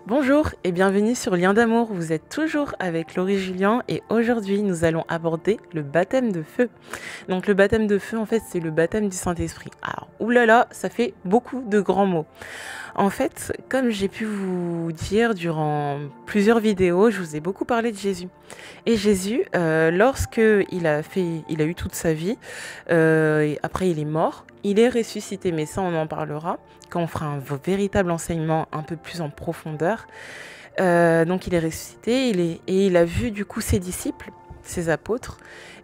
Bonjour et bienvenue sur Lien d'amour, vous êtes toujours avec Laurie Julien et aujourd'hui nous allons aborder le baptême de feu. Donc le baptême de feu en fait c'est le baptême du Saint-Esprit. Alors oulala, ça fait beaucoup de grands mots. En fait, comme j'ai pu vous dire durant plusieurs vidéos, je vous ai beaucoup parlé de Jésus. Et Jésus, lorsque il a eu toute sa vie, et après il est mort, il est ressuscité. Mais ça, on en parlera quand on fera un véritable enseignement un peu plus en profondeur. Donc il est ressuscité, et il a vu du coup ses disciples, ses apôtres,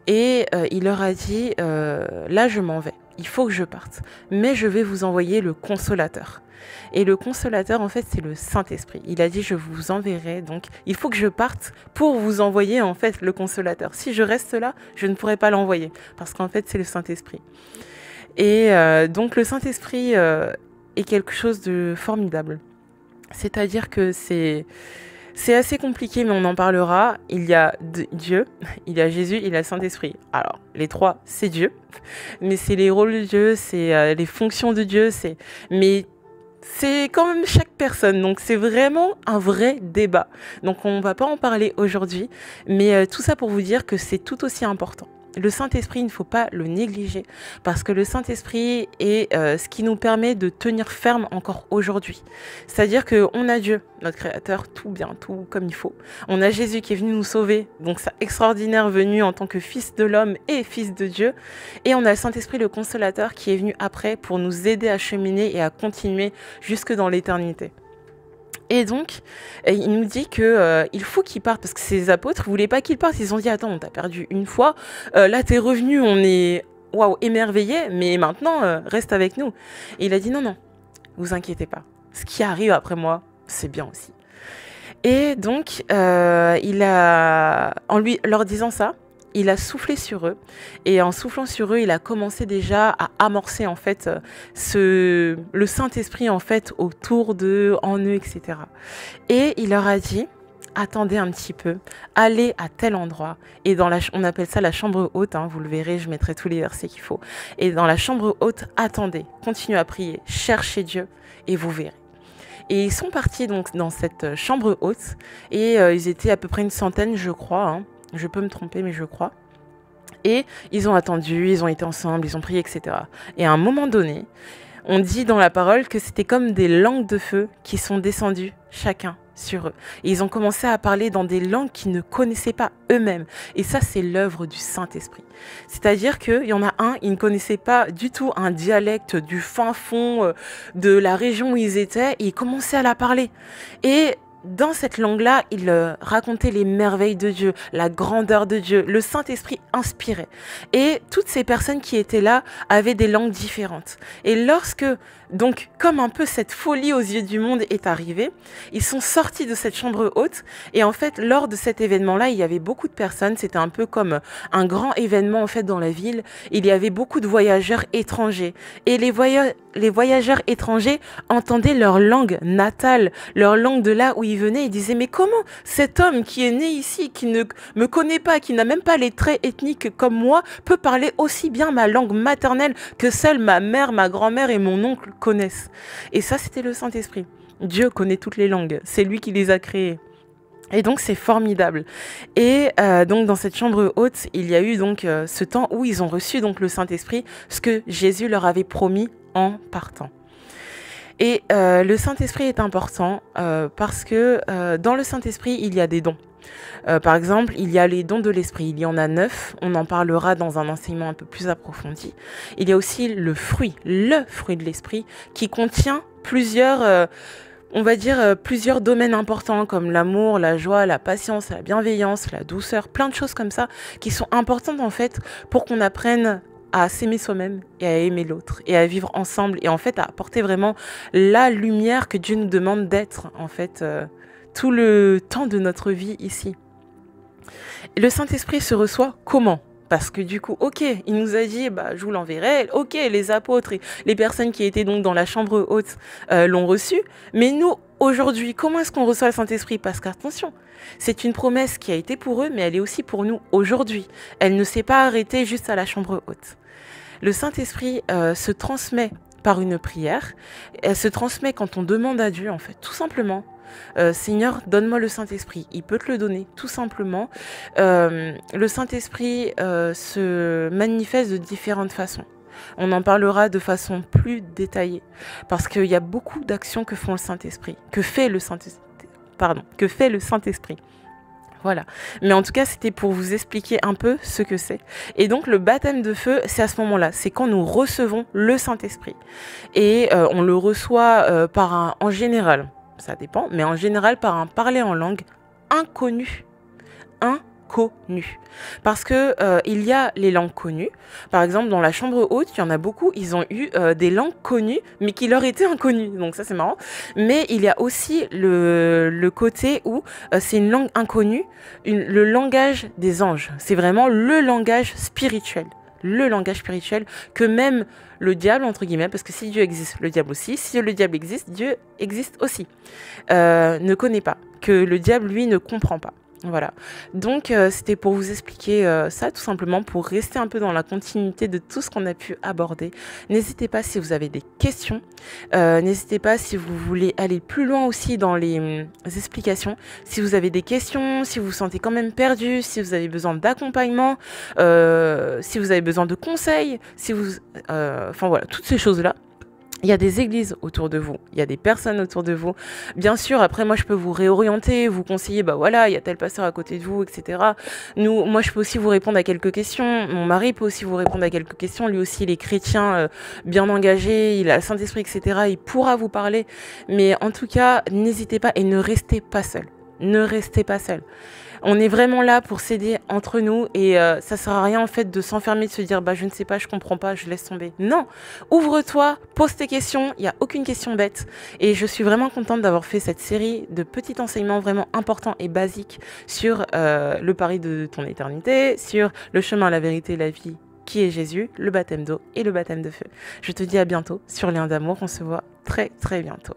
et il leur a dit là je m'en vais, il faut que je parte, mais je vais vous envoyer le consolateur. Et le consolateur, en fait, c'est le Saint-Esprit. Il a dit, je vous enverrai, donc il faut que je parte pour vous envoyer, en fait, le consolateur. Si je reste là, je ne pourrai pas l'envoyer, parce qu'en fait, c'est le Saint-Esprit. Et donc, le Saint-Esprit est quelque chose de formidable. C'est-à-dire que c'est assez compliqué, mais on en parlera. Il y a Dieu, il y a Jésus, il y a le Saint-Esprit. Alors, les trois, c'est Dieu, mais c'est les rôles de Dieu, c'est les fonctions de Dieu, mais c'est quand même chaque personne, donc c'est vraiment un vrai débat. Donc on va pas en parler aujourd'hui, mais tout ça pour vous dire que c'est tout aussi important. Le Saint-Esprit, il ne faut pas le négliger, parce que le Saint-Esprit est ce qui nous permet de tenir ferme encore aujourd'hui. C'est-à-dire qu'on a Dieu, notre Créateur, tout bien, tout comme il faut. On a Jésus qui est venu nous sauver, donc ça extraordinaire venu en tant que Fils de l'homme et Fils de Dieu. Et on a le Saint-Esprit, le Consolateur, qui est venu après pour nous aider à cheminer et à continuer jusque dans l'éternité. Et donc, il nous dit que il faut qu'il parte, parce que ses apôtres ne voulaient pas qu'il parte. Ils ont dit, attends, on t'a perdu une fois, là t'es revenu, on est waouh, émerveillés, mais maintenant, reste avec nous. Et il a dit, non, non, vous inquiétez pas. Ce qui arrive après moi, c'est bien aussi. Et donc, leur disant ça, il a soufflé sur eux, et en soufflant sur eux, il a commencé déjà à amorcer en fait le Saint-Esprit en fait autour d'eux, en eux, etc. Et il leur a dit, attendez un petit peu, allez à tel endroit, et on appelle ça la chambre haute, hein, vous le verrez, je mettrai tous les versets qu'il faut. Et dans la chambre haute, attendez, continuez à prier, cherchez Dieu, et vous verrez. Et ils sont partis donc dans cette chambre haute, et ils étaient à peu près une centaine, je crois, hein. Je peux me tromper, mais je crois. Et ils ont attendu, ils ont été ensemble, ils ont prié, etc. Et à un moment donné, on dit dans la parole que c'était comme des langues de feu qui sont descendues chacun sur eux. Et ils ont commencé à parler dans des langues qu'ils ne connaissaient pas eux-mêmes. Et ça, c'est l'œuvre du Saint-Esprit. C'est-à-dire qu'il y en a un, il ne connaissait pas du tout un dialecte du fin fond de la région où ils étaient, et il commençait à la parler. Et dans cette langue-là, il racontait les merveilles de Dieu, la grandeur de Dieu. Le Saint-Esprit inspirait. Et toutes ces personnes qui étaient là avaient des langues différentes. Et lorsque, donc, comme un peu cette folie aux yeux du monde est arrivée, ils sont sortis de cette chambre haute. Et en fait, lors de cet événement-là, il y avait beaucoup de personnes. C'était un peu comme un grand événement, en fait, dans la ville. Il y avait beaucoup de voyageurs étrangers. Et les voyageurs étrangers entendaient leur langue natale, leur langue de là où ils venaient. Ils disaient, mais comment cet homme qui est né ici, qui ne me connaît pas, qui n'a même pas les traits ethniques comme moi, peut parler aussi bien ma langue maternelle que seule ma mère, ma grand-mère et mon oncle connaissent. Et ça, c'était le Saint-Esprit. Dieu connaît toutes les langues. C'est lui qui les a créées. Et donc c'est formidable. Et donc dans cette chambre haute, il y a eu donc ce temps où ils ont reçu donc le Saint-Esprit, ce que Jésus leur avait promis en partant. Et le Saint-Esprit est important parce que dans le Saint-Esprit, il y a des dons. Par exemple, il y a les dons de l'Esprit. Il y en a 9. On en parlera dans un enseignement un peu plus approfondi. Il y a aussi le fruit de l'Esprit, qui contient plusieurs... on va dire plusieurs domaines importants comme l'amour, la joie, la patience, la bienveillance, la douceur, plein de choses comme ça qui sont importantes en fait pour qu'on apprenne à s'aimer soi-même et à aimer l'autre et à vivre ensemble et en fait à apporter vraiment la lumière que Dieu nous demande d'être en fait tout le temps de notre vie ici. Et le Saint-Esprit se reçoit comment ? Parce que du coup, ok, il nous a dit, bah, je vous l'enverrai. Ok, les apôtres et les personnes qui étaient donc dans la chambre haute l'ont reçu. Mais nous, aujourd'hui, comment est-ce qu'on reçoit le Saint-Esprit ? Parce qu'attention, c'est une promesse qui a été pour eux, mais elle est aussi pour nous aujourd'hui. Elle ne s'est pas arrêtée juste à la chambre haute. Le Saint-Esprit se transmet par une prière. Elle se transmet quand on demande à Dieu, en fait, tout simplement. Seigneur, donne-moi le Saint-Esprit. Il peut te le donner, tout simplement. Le Saint-Esprit se manifeste de différentes façons. On en parlera de façon plus détaillée, parce qu'il y a beaucoup d'actions que font le Saint-Esprit, que fait le Saint-Esprit. Voilà. Mais en tout cas, c'était pour vous expliquer un peu ce que c'est. Et donc, le baptême de feu, c'est à ce moment-là. C'est quand nous recevons le Saint-Esprit. Et on le reçoit en général, ça dépend, mais en général par un parler en langue inconnu. Parce que il y a les langues connues. Par exemple, dans la chambre haute, il y en a beaucoup, ils ont eu des langues connues, mais qui leur étaient inconnues. Donc ça, c'est marrant. Mais il y a aussi le côté où c'est une langue inconnue, le langage des anges. C'est vraiment le langage spirituel. Le langage spirituel que même le diable, entre guillemets, parce que si Dieu existe, le diable aussi. Si le diable existe, Dieu existe aussi. Ne connaît pas. Que le diable, lui, ne comprend pas. Voilà, donc c'était pour vous expliquer ça, tout simplement, pour rester un peu dans la continuité de tout ce qu'on a pu aborder. N'hésitez pas si vous avez des questions, n'hésitez pas si vous voulez aller plus loin aussi dans les explications, si vous avez des questions, si vous vous sentez quand même perdu, si vous avez besoin d'accompagnement, si vous avez besoin de conseils, si vous... Enfin voilà, toutes ces choses-là. Il y a des églises autour de vous, il y a des personnes autour de vous. Bien sûr, après, moi, je peux vous réorienter, vous conseiller, bah voilà, il y a tel pasteur à côté de vous, etc. Moi, je peux aussi vous répondre à quelques questions. Mon mari peut aussi vous répondre à quelques questions. Lui aussi, il est chrétien, bien engagé, il a le Saint-Esprit, etc. Il pourra vous parler. Mais en tout cas, n'hésitez pas et ne restez pas seul. Ne restez pas seul. On est vraiment là pour s'aider entre nous et ça sert à rien en fait de s'enfermer, de se dire bah je ne sais pas, je comprends pas, je laisse tomber. Non, ouvre-toi, pose tes questions, il n'y a aucune question bête et je suis vraiment contente d'avoir fait cette série de petits enseignements vraiment importants et basiques sur le pari de ton éternité, sur le chemin, la vérité et la vie qui est Jésus, le baptême d'eau et le baptême de feu. Je te dis à bientôt sur Lien d'amour, on se voit très très bientôt.